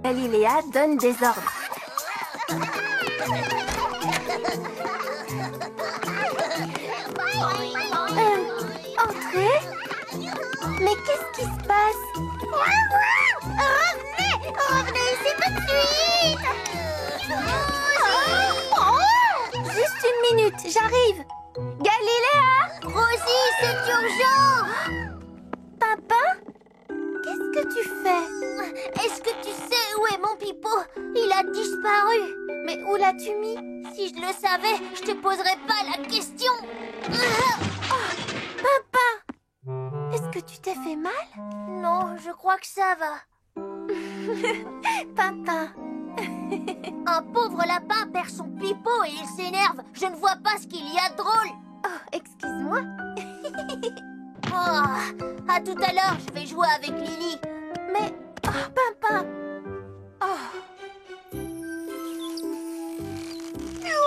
Galiléa donne des ordres. Entrez. Mais qu'est-ce qui se passe? Revenez! Revenez ici tout de suite! Juste une minute, j'arrive. Galiléa! Rosie, c'est urgent! Papa? Qu'est-ce que tu fais? Est-ce que tu sais où est mon pipeau? Il a disparu. Mais où l'as-tu mis? Si je le savais, je te poserais pas la question. Papa! Est-ce que tu t'es fait mal? Non, je crois que ça va. Papa! Un pauvre lapin perd son pipeau et il s'énerve. Je ne vois pas ce qu'il y a de drôle. Oh, excuse-moi. Oh, à tout à l'heure, je vais jouer avec Lily. Mais... Oh, papa! Oh.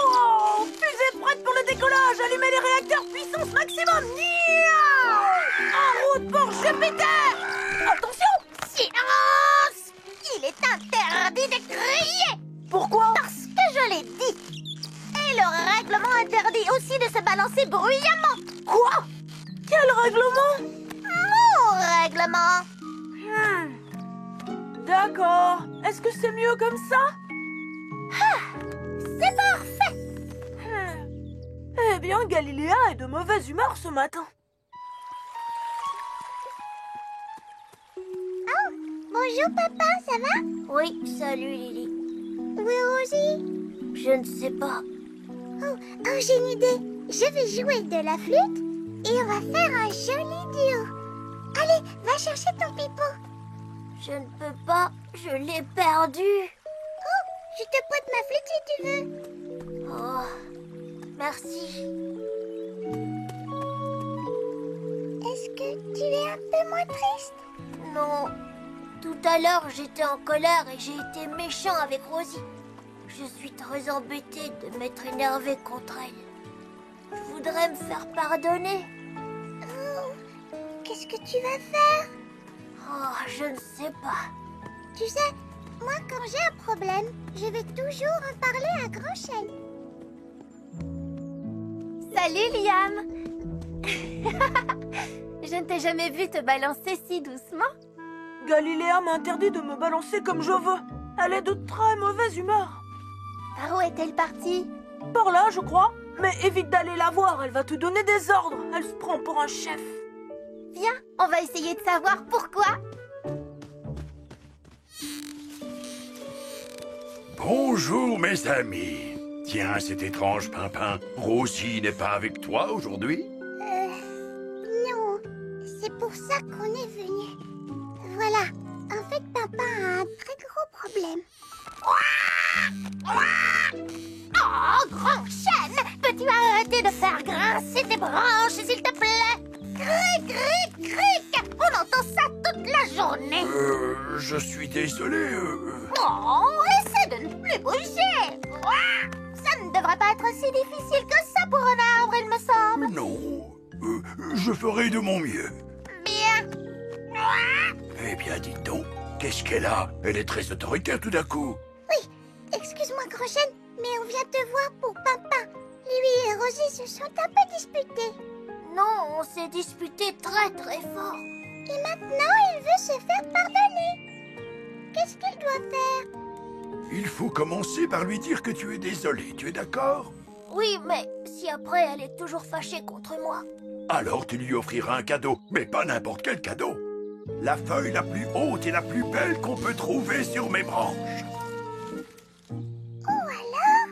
Oh, fusée prête pour le décollage. Allumez les réacteurs puissance maximum. En route pour Jupiter. Attention! Silence! Il est interdit de crier. Pourquoi? Parce que je l'ai dit. Et le règlement interdit aussi de se balancer bruyamment. Quoi? Quel règlement? Mon règlement. D'accord. Est-ce que c'est mieux comme ça? C'est parfait. Eh bien, Galiléa est de mauvaise humeur ce matin. Oh, bonjour papa, ça va? Oui, salut Lily. Où est Rosie? Je ne sais pas. Oh, j'ai une idée. Je vais jouer de la flûte et on va faire un joli duo. Allez, va chercher ton pipeau. Je ne peux pas, je l'ai perdu. Oh, je te prête ma flûte si tu veux. Oh, merci. Est-ce que tu es un peu moins triste? Non. Tout à l'heure, j'étais en colère et j'ai été méchant avec Rosie. Je suis très embêtée de m'être énervée contre elle. Je voudrais me faire pardonner. Oh, qu'est-ce que tu vas faire? Oh, je ne sais pas. Tu sais, moi, quand j'ai un problème, je vais toujours en parler à Grand-Chêne. Salut, Liam! Je ne t'ai jamais vu te balancer si doucement. Galiléa m'interdit de me balancer comme je veux. Elle est de très mauvaise humeur. Par où est-elle partie? Par là, je crois. Mais évite d'aller la voir, elle va te donner des ordres. Elle se prend pour un chef. Viens, on va essayer de savoir pourquoi. Bonjour mes amis. Tiens, c'est étrange, Pimpin. Rosie n'est pas avec toi aujourd'hui? Non, c'est pour ça qu'on est venu. Voilà, en fait, papa a un très gros problème. Oh, Grand-Chêne, peux-tu arrêter de faire grincer tes branches, s'il te plaît? Cric, cric, cric, on entend ça toute la journée. Je suis désolé. Oh, essaie de ne plus bouger. Ça ne devrait pas être si difficile que ça pour un arbre, il me semble. Non, je ferai de mon mieux. Bien. Eh bien, dites donc, qu'est-ce qu'elle a? Elle est très autoritaire tout d'un coup. Oui, excuse-moi, Grand-Chêne, mais on vient te voir pour Pimpin. Lui et Rosie se sont un peu disputés. Non, on s'est disputés très très fort. Et maintenant, il veut se faire pardonner. Qu'est-ce qu'il doit faire? Il faut commencer par lui dire que tu es désolé, tu es d'accord? Oui, mais si après elle est toujours fâchée contre moi. Alors tu lui offriras un cadeau, mais pas n'importe quel cadeau. La feuille la plus haute et la plus belle qu'on peut trouver sur mes branches. Oh alors?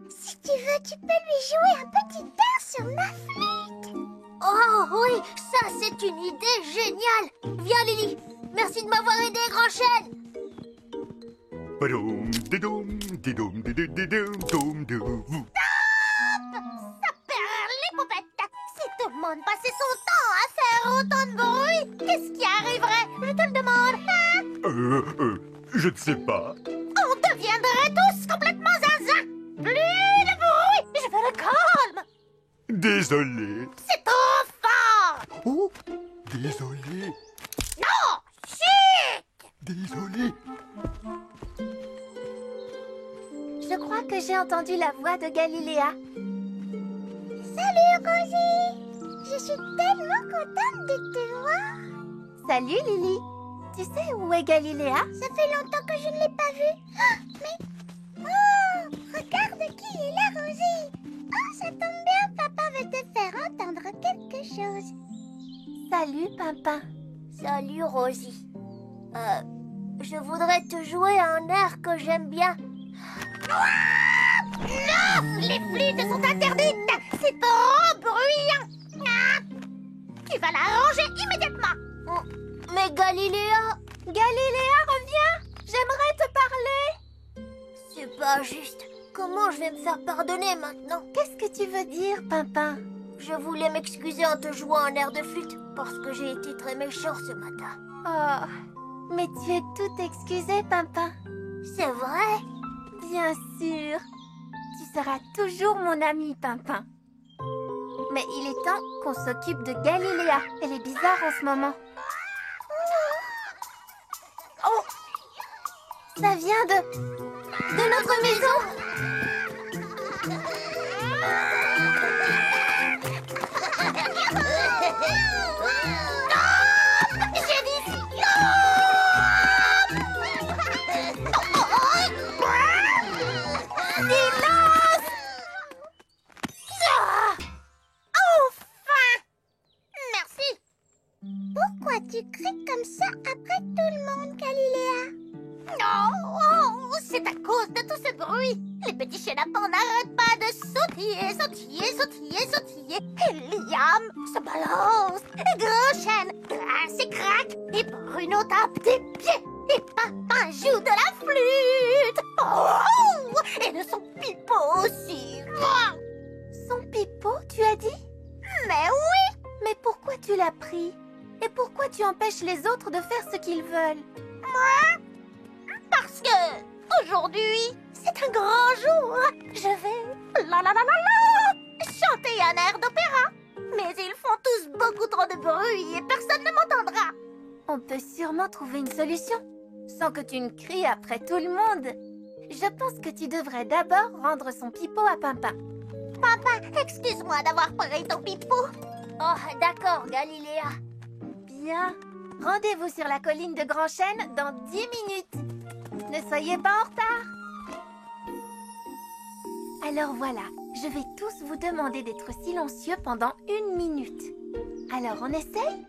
Si tu veux, tu peux lui jouer un petit air sur ma flûte. Oh oui, ça c'est une idée géniale. Viens Lily, merci de m'avoir aidé, Grand-Chêne. Badoum, didoum, didoum, didoum, didoum, didoum. Ça perd les poupettes. Si tout le monde passait son temps à faire autant de bruit, qu'est-ce qui arriverait? Je te le demande, hein? Je ne sais pas. On deviendrait tous complètement zinzin. Plus de bruit, je veux le calme. Désolé. C'est trop fort. Oh, désolé. Non, Désolé. Je crois que j'ai entendu la voix de Galiléa. Salut, Rosie! Je suis tellement contente de te voir. Salut, Lily. Tu sais où est Galiléa? Ça fait longtemps que je ne l'ai pas vue. Ah, mais... Oh! Regarde qui est là, Rosie! Oh, ça tombe bien, papa veut te faire entendre quelque chose. Salut, Pimpin. Salut, Rosie. Je voudrais te jouer un air que j'aime bien. Non! Les flûtes sont interdites! C'est trop bruyant! Ah! Tu vas la ranger immédiatement! Mais Galiléa... Galiléa, reviens! J'aimerais te parler. C'est pas juste. Comment je vais me faire pardonner maintenant? Qu'est-ce que tu veux dire, Pimpin? Je voulais m'excuser en te jouant un air de flûte parce que j'ai été très méchant ce matin. Oh, mais tu es tout excusé, Pimpin. C'est vrai? Bien sûr. Tu seras toujours mon ami, Pimpin. Mais il est temps qu'on s'occupe de Galiléa. Elle est bizarre en ce moment. Oh! Ça vient de notre maison! Pourquoi tu cries comme ça après tout le monde, Galiléa? Non, c'est à cause de tout ce bruit. Les petits chenapans n'arrêtent pas de sautiller. Et Liam se balance. Et Gros-Chêne grince et craque. Et Bruno tape des pieds. Et Papa joue de la flûte. Oh! Et de son pipeau aussi. Son pipeau, tu as dit? Mais oui! Mais pourquoi tu l'as pris? Et pourquoi tu empêches les autres de faire ce qu'ils veulent? Parce que aujourd'hui, c'est un grand jour. Je vais chanter un air d'opéra. Mais ils font tous beaucoup trop de bruit et personne ne m'entendra. On peut sûrement trouver une solution, sans que tu ne cries après tout le monde. Je pense que tu devrais d'abord rendre son pipeau à Pimpin. Papa, excuse-moi d'avoir pris ton pipeau. Oh, d'accord, Galiléa. Bien. Rendez-vous sur la colline de Grand-Chêne dans 10 minutes. Ne soyez pas en retard. Alors voilà, je vais tous vous demander d'être silencieux pendant 1 minute. Alors, on essaye?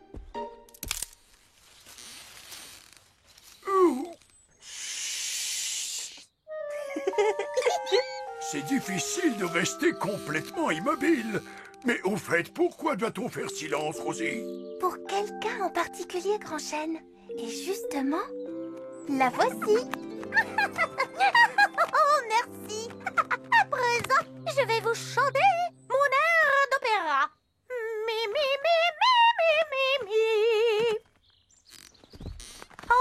C'est difficile de rester complètement immobile. Mais au fait, pourquoi doit-on faire silence, Rosie? Pour quelqu'un en particulier, Grand-Chêne. Et justement, la voici. Oh, merci. À présent, je vais vous chanter mon air d'opéra. Mi, mi, mi, mi, mi, mi, mi. Oh,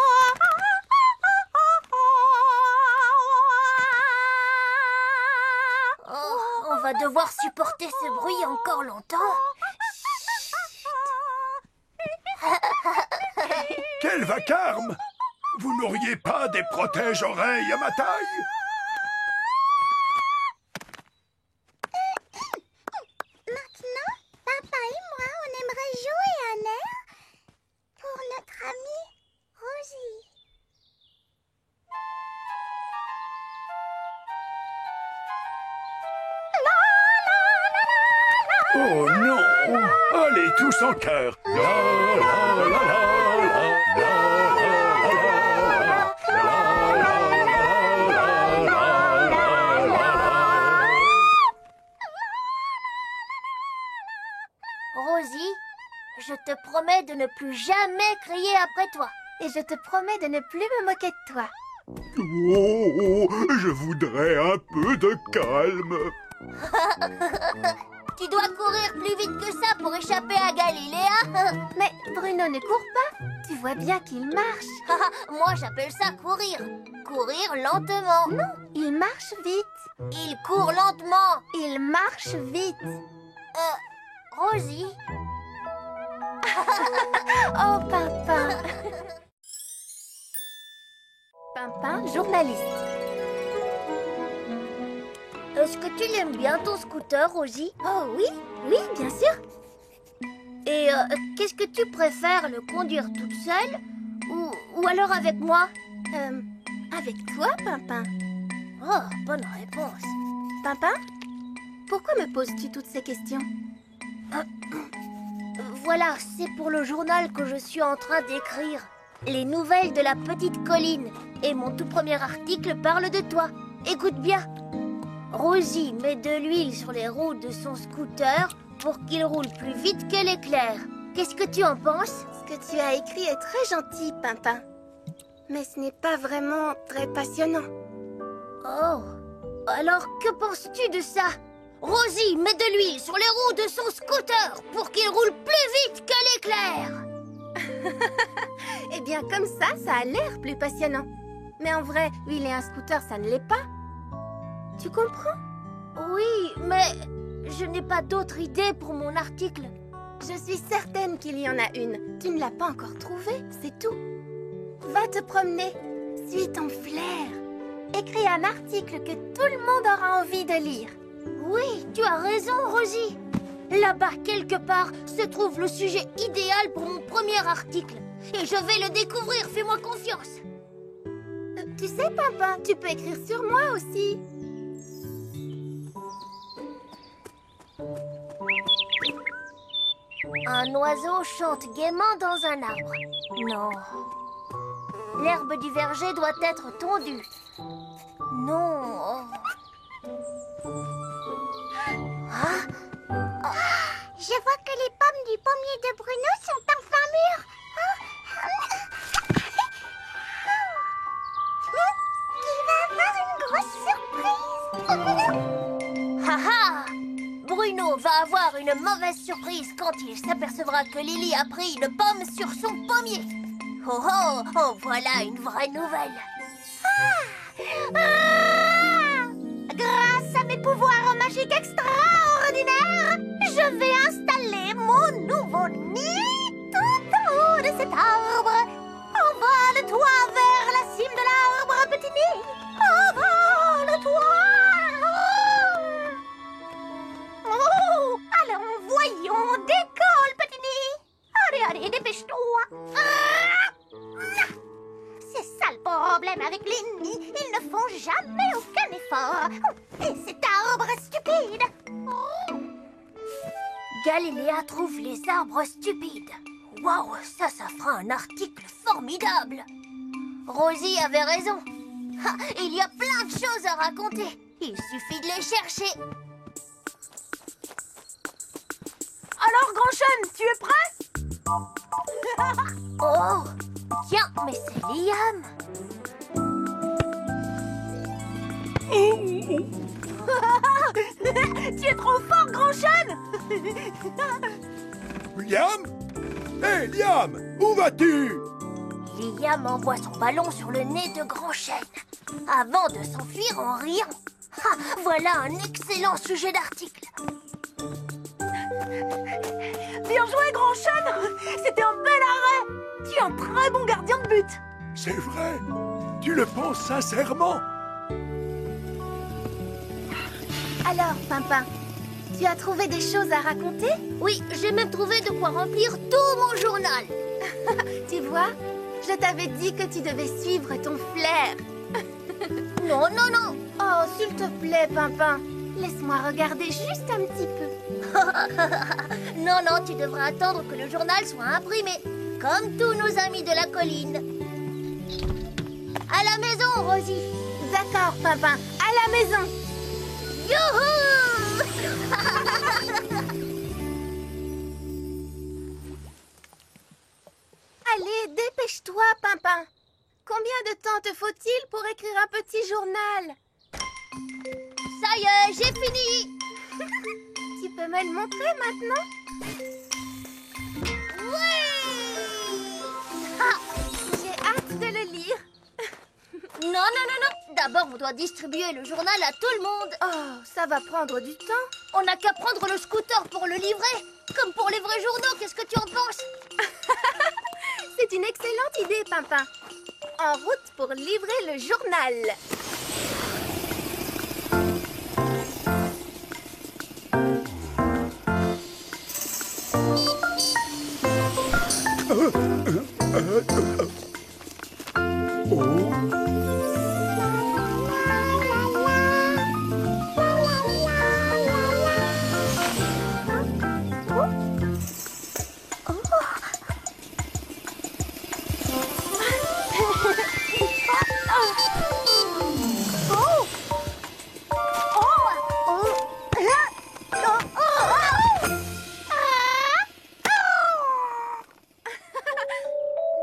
on va devoir supporter ce bruit encore longtemps. Quel vacarme! Vous n'auriez pas des protège-oreilles à ma taille? Maintenant, papa et moi, on aimerait jouer un air pour notre amie Rosie. Oh non! Allez, tous en chœur! La, la, la, la, la, la, Rosie, je te promets de ne plus jamais crier après toi. Et je te promets de ne plus me moquer de toi. Oh, je voudrais un peu de calme. Tu dois courir plus vite que ça pour échapper à Galiléa. Mais Bruno ne court pas. Tu vois bien qu'il marche. Moi, j'appelle ça courir. Courir lentement. Non, il marche vite. Il court lentement. Il marche vite. Rosie. Oh, Pimpin. journaliste. Est-ce que tu l'aimes bien ton scooter, Rosie? Oh oui, oui, bien sûr. Et qu'est-ce que tu préfères, le conduire toute seule ou alors avec moi? Avec toi, Pimpin. Oh, bonne réponse. Pimpin, pourquoi me poses-tu toutes ces questions? Voilà, c'est pour le journal que je suis en train d'écrire. Les nouvelles de la petite colline. Et mon tout premier article parle de toi. Écoute bien. Rosie met de l'huile sur les roues de son scooter pour qu'il roule plus vite que l'éclair. Qu'est-ce que tu en penses? Ce que tu as écrit est très gentil, Pimpin. Mais ce n'est pas vraiment très passionnant. Oh, alors que penses-tu de ça? Rosie met de l'huile sur les roues de son scooter pour qu'il roule plus vite que l'éclair. Eh bien, comme ça a l'air plus passionnant. Mais en vrai, huiler un scooter, ça ne l'est pas. Tu comprends? Oui, mais je n'ai pas d'autre idée pour mon article. Je suis certaine qu'il y en a une. Tu ne l'as pas encore trouvée, c'est tout. Va te promener. Suis ton flair. Écris un article que tout le monde aura envie de lire. Oui, tu as raison, Rosie. Là-bas, quelque part, se trouve le sujet idéal pour mon premier article. Et je vais le découvrir, fais-moi confiance. Tu sais, Pimpin, tu peux écrire sur moi aussi. Un oiseau chante gaiement dans un arbre. Non. L'herbe du verger doit être tondue. Non. Ah. Je vois que les pommes du pommier de Bruno sont enfin mûres. Il va avoir une grosse surprise. Haha! Bruno va avoir une mauvaise surprise quand il s'apercevra que Lily a pris une pomme sur son pommier. Oh oh, oh, voilà une vraie nouvelle. Grâce à mes pouvoirs magiques extraordinaires, je vais installer mon nouveau nid tout en haut de cet arbre. Envole-toi vers la cime de l'arbre, petit nid. Envole-toi. Oh, allons, voyons, décolle, petit nid. Allez, dépêche-toi. C'est ça le problème avec les nids, ils ne font jamais aucun effort. Et cet arbre stupide. Galiléa trouve les arbres stupides. Waouh, ça fera un article formidable. Rosie avait raison. Il y a plein de choses à raconter. Il suffit de les chercher. Alors, Grand Chêne, tu es prêt? Oh, tiens, mais c'est Liam. Tu es trop fort, Grand Chêne. Liam? Hé, Liam, où vas-tu? Liam envoie son ballon sur le nez de Grand Chêne, avant de s'enfuir en riant. Voilà un excellent sujet d'article. Bien joué, Grand Chêne. C'était un bel arrêt. Tu es un très bon gardien de but. C'est vrai? Tu le penses sincèrement? Alors, Pimpin, tu as trouvé des choses à raconter? Oui, j'ai même trouvé de quoi remplir tout mon journal. Tu vois, je t'avais dit que tu devais suivre ton flair. Non, non, non. Oh, s'il te plaît, Pimpin, laisse-moi regarder juste un petit peu. Non, non, tu devras attendre que le journal soit imprimé, comme tous nos amis de la colline. À la maison, Rosie. D'accord, Pimpin, à la maison. Youhou! Allez, dépêche-toi, Pimpin. Combien de temps te faut-il pour écrire un petit journal? Ça y est, j'ai fini. Tu peux me le montrer maintenant? Oui! J'ai hâte de le lire. Non, non, non, non. D'abord, on doit distribuer le journal à tout le monde. Oh, ça va prendre du temps. On n'a qu'à prendre le scooter pour le livrer. Comme pour les vrais journaux, qu'est-ce que tu en penses? C'est une excellente idée, Pimpin. en route pour livrer le journal.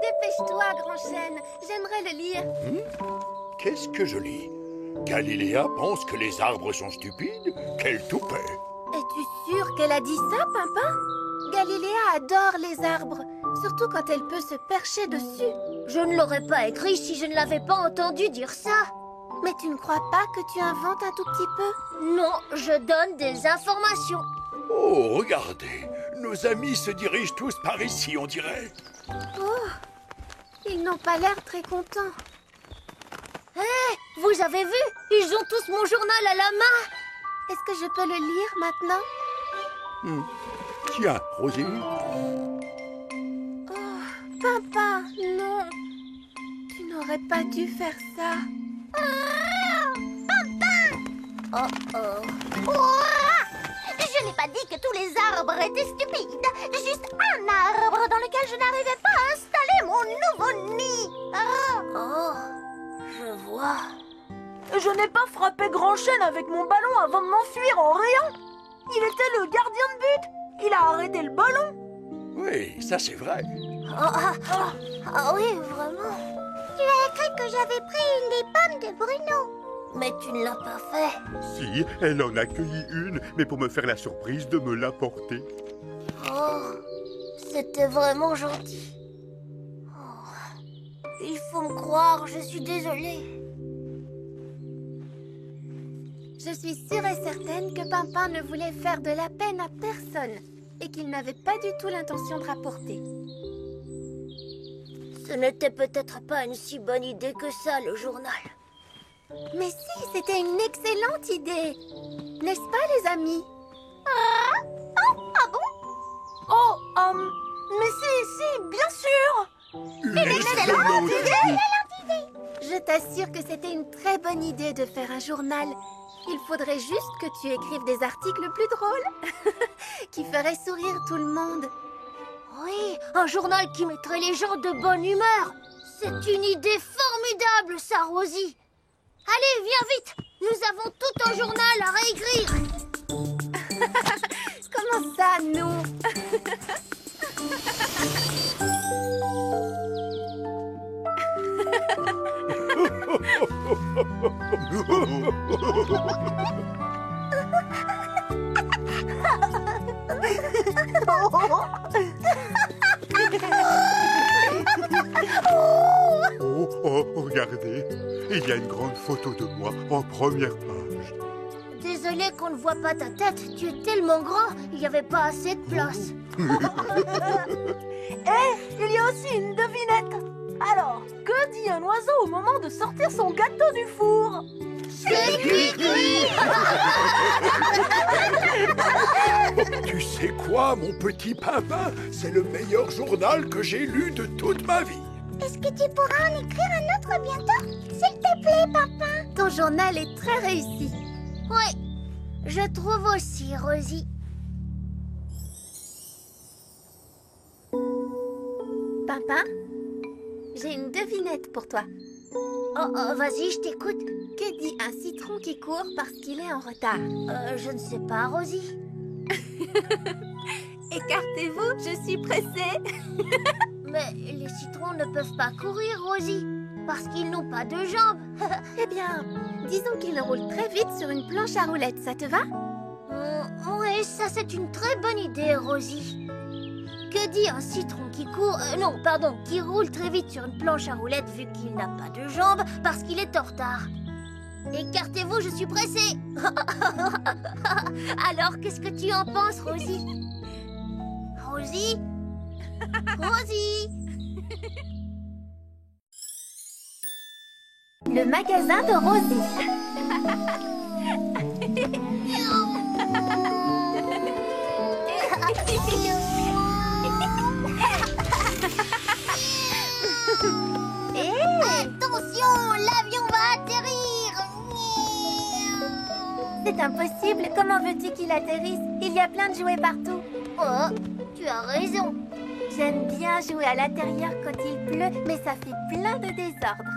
Dépêche-toi, grand chêne. J'aimerais le lire. Qu'est-ce que je lis? Galiléa pense que les arbres sont stupides? Quel toupet! Es-tu sûr qu'elle a dit ça, Pimpin? Galiléa adore les arbres, surtout quand elle peut se percher dessus. Je ne l'aurais pas écrit si je ne l'avais pas entendu dire ça. Mais tu ne crois pas que tu inventes un tout petit peu? Non, je donne des informations. Oh, regardez! Nos amis se dirigent tous par ici, on dirait. Oh, ils n'ont pas l'air très contents. Hé, vous avez vu? Ils ont tous mon journal à la main. Est-ce que je peux le lire maintenant? Tiens, Rosie. Oh, Pimpin, non. Tu n'aurais pas dû faire ça. Je n'ai pas dit que tous les arbres étaient stupides. Juste un arbre dans lequel je n'arrivais pas à installer mon nouveau nid. Oh, je vois. Je n'ai pas frappé grand chêne avec mon ballon avant de m'enfuir en riant. Il était le gardien de but. Il a arrêté le ballon. Oui, ça c'est vrai. Ah oui, vraiment. Tu as écrit que j'avais pris une des pommes de Bruno. Mais tu ne l'as pas fait. Si, elle en a cueilli une, mais pour me faire la surprise de me l'apporter. Oh, c'était vraiment gentil. Oh, il faut me croire, je suis désolée. Je suis sûre et certaine que Pimpin ne voulait faire de la peine à personne et qu'il n'avait pas du tout l'intention de rapporter. Ce n'était peut-être pas une si bonne idée que ça, le journal. Mais si, c'était une excellente idée. N'est-ce pas, les amis? Oh, mais si, bien sûr. Une excellente idée! Je t'assure que c'était une très bonne idée de faire un journal. Il faudrait juste que tu écrives des articles plus drôles, qui feraient sourire tout le monde. Oui, un journal qui mettrait les gens de bonne humeur. C'est une idée formidable, ça, Rosie. Allez, viens vite. Nous avons tout un journal à réécrire. Comment ça, nous? Oh, regardez, il y a une grande photo de moi en première page. Désolée qu'on ne voit pas ta tête. Tu es tellement grand, il n'y avait pas assez de place. Il y a aussi une devinette. Alors, que dit un oiseau au moment de sortir son gâteau du four? C'est cuit. Tu sais quoi, mon petit Pimpin? C'est le meilleur journal que j'ai lu de toute ma vie. Est-ce que tu pourras en écrire un autre bientôt? S'il te plaît, papa. Ton journal est très réussi. Oui, je trouve aussi, Rosie. Pimpin, j'ai une devinette pour toi. Oh, vas-y, je t'écoute. Que dit un citron qui court parce qu'il est en retard? Je ne sais pas, Rosie. Écartez-vous, je suis pressée. Mais les citrons ne peuvent pas courir, Rosie, parce qu'ils n'ont pas de jambes. Eh bien, disons qu'il roule très vite sur une planche à roulettes, ça te va? Oui, ça c'est une très bonne idée, Rosie. Que dit un citron qui court... non, pardon, qui roule très vite sur une planche à roulettes vu qu'il n'a pas de jambes parce qu'il est en retard? Écartez-vous, je suis pressée. Alors, qu'est-ce que tu en penses, Rosie? Rosie? Rosie? Le magasin de Rosie. Attention, l'avion va atterrir. C'est impossible. Comment veux-tu qu'il atterrisse? Il y a plein de jouets partout. Oh, tu as raison. J'aime bien jouer à l'intérieur quand il pleut, mais ça fait plein de désordre.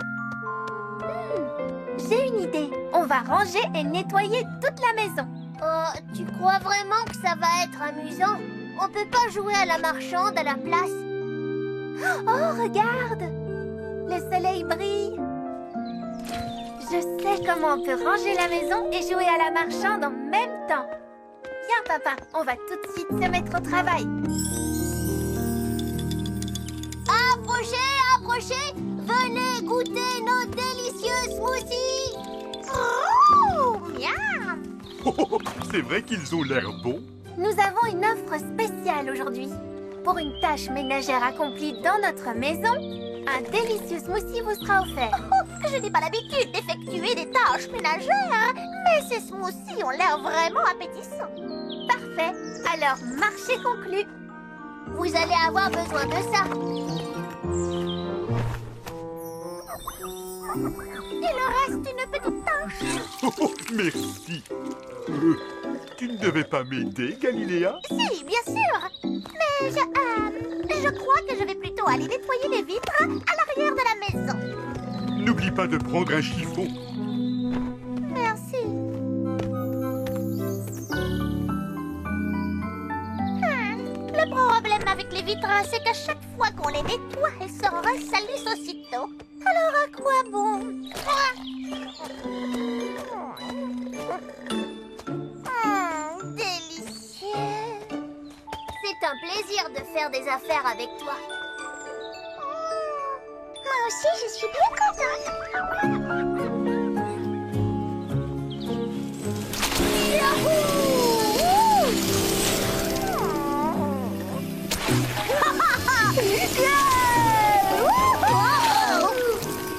J'ai une idée. On va ranger et nettoyer toute la maison. Oh, tu crois vraiment que ça va être amusant? On peut pas jouer à la marchande à la place? Oh, regarde! Le soleil brille. Je sais comment on peut ranger la maison et jouer à la marchande en même temps. Viens, papa, on va tout de suite se mettre au travail. Approchez, approchez! Venez goûter nos délicieux smoothies! Oh, miam! Oh, c'est vrai qu'ils ont l'air bons. Nous avons une offre spéciale aujourd'hui. Pour une tâche ménagère accomplie dans notre maison, un délicieux smoothie vous sera offert. Je n'ai pas l'habitude d'effectuer des tâches ménagères, mais ces smoothies ont l'air vraiment appétissants. Parfait. Alors, marché conclu. Vous allez avoir besoin de ça. Il reste une petite tâche. Oh, merci. Tu ne devais pas m'aider, Galiléa? Si, bien sûr. Mais je crois que je vais plutôt aller nettoyer les vitres à l'arrière de la maison. N'oublie pas de prendre un chiffon. Merci. Le problème avec les vitres, c'est qu'à chaque fois qu'on les nettoie, elles se ressalissent aussitôt. Alors à quoi bon? Délicieux. C'est un plaisir de faire des affaires avec toi. Moi aussi, je suis bien contente.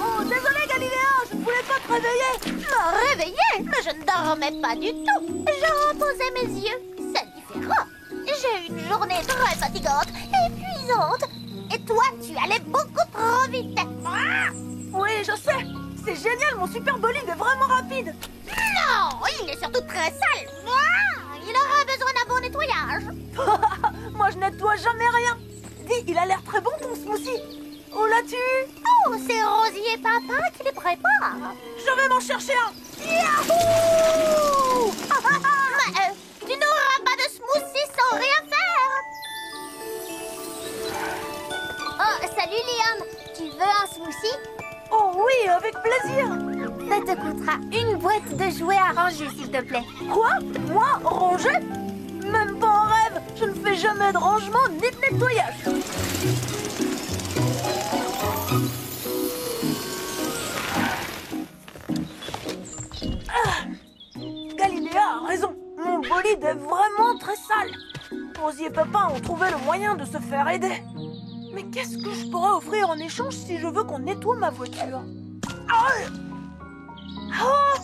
Oh, désolé Galiléa, je ne voulais pas te réveiller. Me réveiller? Mais je ne dormais pas du tout. Je reposais mes yeux. C'est différent. J'ai eu une journée très fatigante, épuisante. Et toi, tu allais beaucoup trop vite. Oui, je sais. C'est génial, mon super bolide est vraiment rapide. Non, il est surtout très sale. Il aura besoin d'un bon nettoyage. Moi, je nettoie jamais rien. Dis, il a l'air très bon ton smoothie. Où l'as-tu? Oh, c'est Rosie et Papa qui les préparent. Je vais m'en chercher un. Yahoo! Mais, tu n'auras pas de smoothie sans rien faire. Oh, salut Liam. Tu veux un smoothie? Oh oui, avec plaisir. Ça te coûtera une boîte de jouets à ranger, s'il te plaît. Quoi? Moi, ranger? Même pas en rêve. Je ne fais jamais de rangement ni de nettoyage. Galiléa a raison. Mon bolide est vraiment très sale. Rosie et Papa ont trouvé le moyen de se faire aider. Mais qu'est-ce que je pourrais offrir en échange si je veux qu'on nettoie ma voiture? Oh,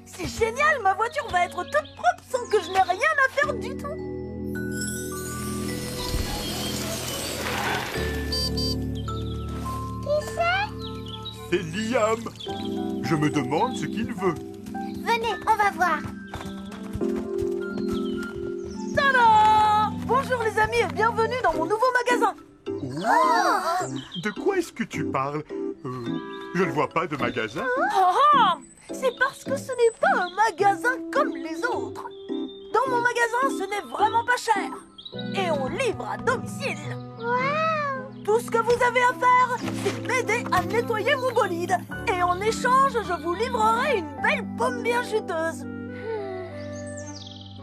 c'est génial, ma voiture va être toute propre sans que je n'ai rien à faire du tout. Qui c'est? C'est Liam. Je me demande ce qu'il veut. Venez, on va voir. Tada! Bonjour les amis et bienvenue dans mon nouveau magasin. Oh, de quoi est-ce que tu parles? Je ne vois pas de magasin. C'est parce que ce n'est pas un magasin comme les autres. Dans mon magasin, ce n'est vraiment pas cher. Et on livre à domicile. Tout ce que vous avez à faire, c'est m'aider à nettoyer mon bolide. Et en échange, je vous livrerai une belle pomme bien juteuse.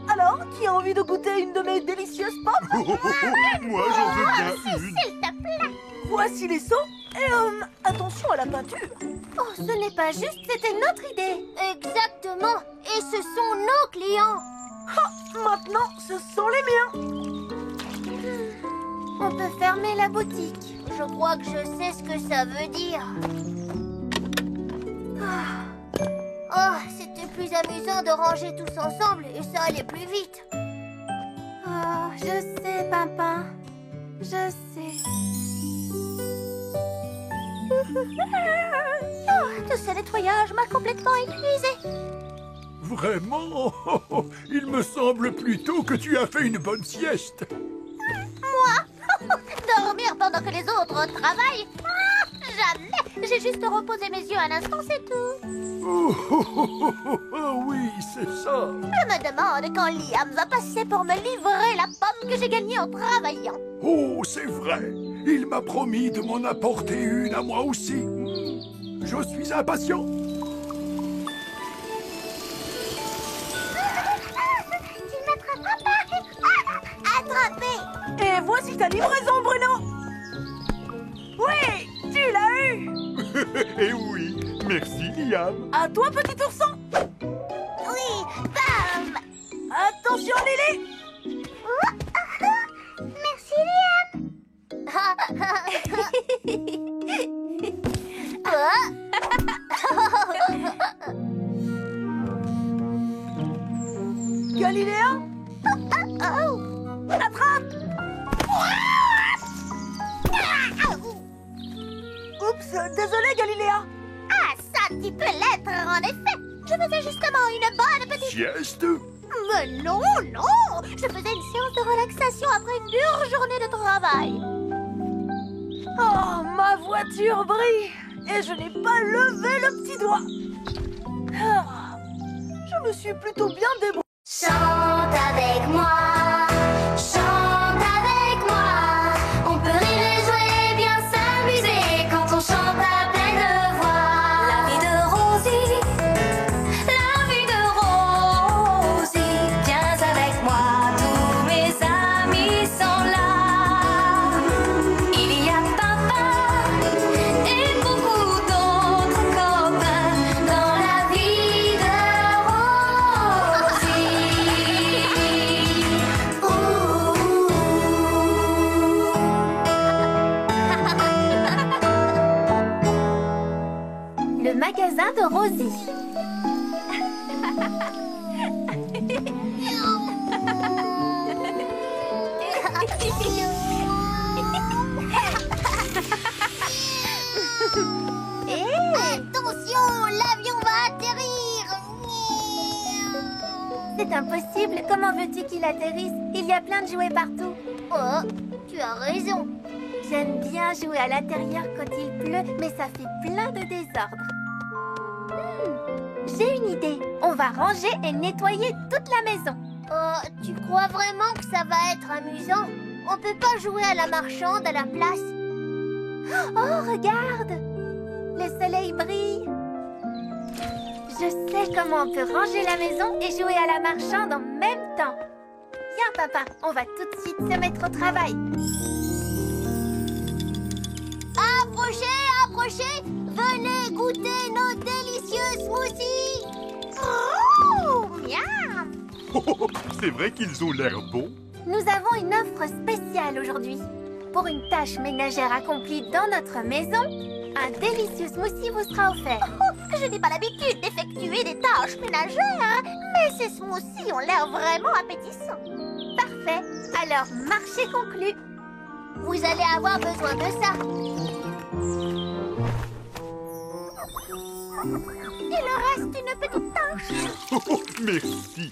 Alors, qui a envie de goûter une de mes délicieuses pommes? Moi, j'en veux bien une. S'il te plaît. Voici les seaux. Et attention à la peinture. Oh, ce n'est pas juste, c'était notre idée. Exactement. Et ce sont nos clients. Maintenant, ce sont les miens. On peut fermer la boutique. Je crois que je sais ce que ça veut dire. Oh, c'était plus amusant de ranger tous ensemble et ça allait plus vite. Oh, je sais, Pimpin. Je sais. Oh, tout ce nettoyage m'a complètement épuisée. Vraiment? Il me semble plutôt que tu as fait une bonne sieste. Dormir pendant que les autres travaillent? Jamais. J'ai juste reposé mes yeux un instant, c'est tout. Oui, c'est ça. Je me demande quand Liam va passer pour me livrer la pomme que j'ai gagnée en travaillant. Oh, c'est vrai. Il m'a promis de m'en apporter une à moi aussi. Je suis impatient. Tu ne m'attraperas pas. Attrapé. Et voici ta livraison, Bruno. Oui, tu l'as eu. Eh oui, merci Liam. À toi, petit ourson. Oui, bam. Attention, Lily. Merci, Liam. Galiléa, attrape. Oups, désolé, Galiléa. Ah, ça, tu peux l'être, en effet. Je faisais justement une bonne petite... Sieste? Mais non, non. Je faisais une séance de relaxation après une dure journée de travail. Oh, ma voiture brille et je n'ai pas levé le petit doigt. Ah, je me suis plutôt bien débrouillée. Chante avec moi, chante avec moi. On peut rire et jouer, bien s'amuser quand on chante à pleine voix. La vie de Rosie, la vie de Rosie. Viens avec moi, tous mes amis sont là. Il y a papa et beaucoup d'autres copains dans la vie de Rosie. Le magasin de Rosie. Attention, l'avion va atterrir. C'est impossible. Comment veux-tu qu'il atterrisse? Il y a plein de jouets partout. Oh, tu as raison. J'aime bien jouer à l'intérieur quand il pleut, mais ça fait plein de désordre. J'ai une idée. On va ranger et nettoyer toute la maison. Oh, tu crois vraiment que ça va être amusant? On peut pas jouer à la marchande à la place? Oh, regarde! Le soleil brille. Je sais comment on peut ranger la maison et jouer à la marchande en même temps. Viens, papa, on va tout de suite se mettre au travail. Approchez, approchez. Venez goûter nos délicieux smoothies. Oh, miam. C'est vrai qu'ils ont l'air bons. Nous avons une offre spéciale aujourd'hui. Pour une tâche ménagère accomplie dans notre maison, un délicieux smoothie vous sera offert. Je n'ai pas l'habitude d'effectuer des tâches ménagères, mais ces smoothies ont l'air vraiment appétissants. Parfait. Alors, marché conclu. Vous allez avoir besoin de ça. Il reste une petite tâche. Merci.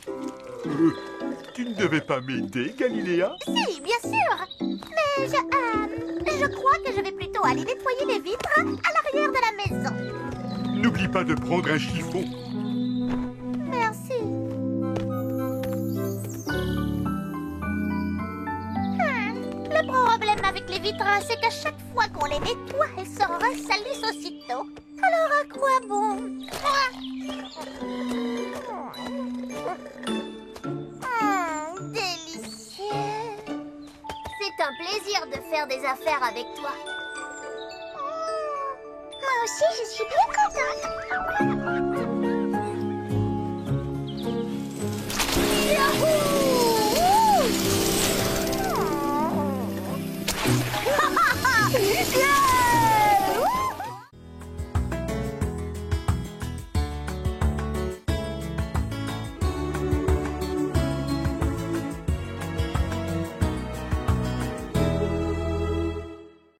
Tu ne devais pas m'aider, Galiléa? Si, bien sûr. Mais je crois que je vais plutôt aller nettoyer les vitres à l'arrière de la maison. N'oublie pas de prendre un chiffon. Merci. Le problème avec les vitres, c'est qu'à chaque fois qu'on les nettoie, elles se ressalissent aussitôt. Alors à quoi bon? Délicieux. C'est un plaisir de faire des affaires avec toi. Moi aussi, je suis bien contente.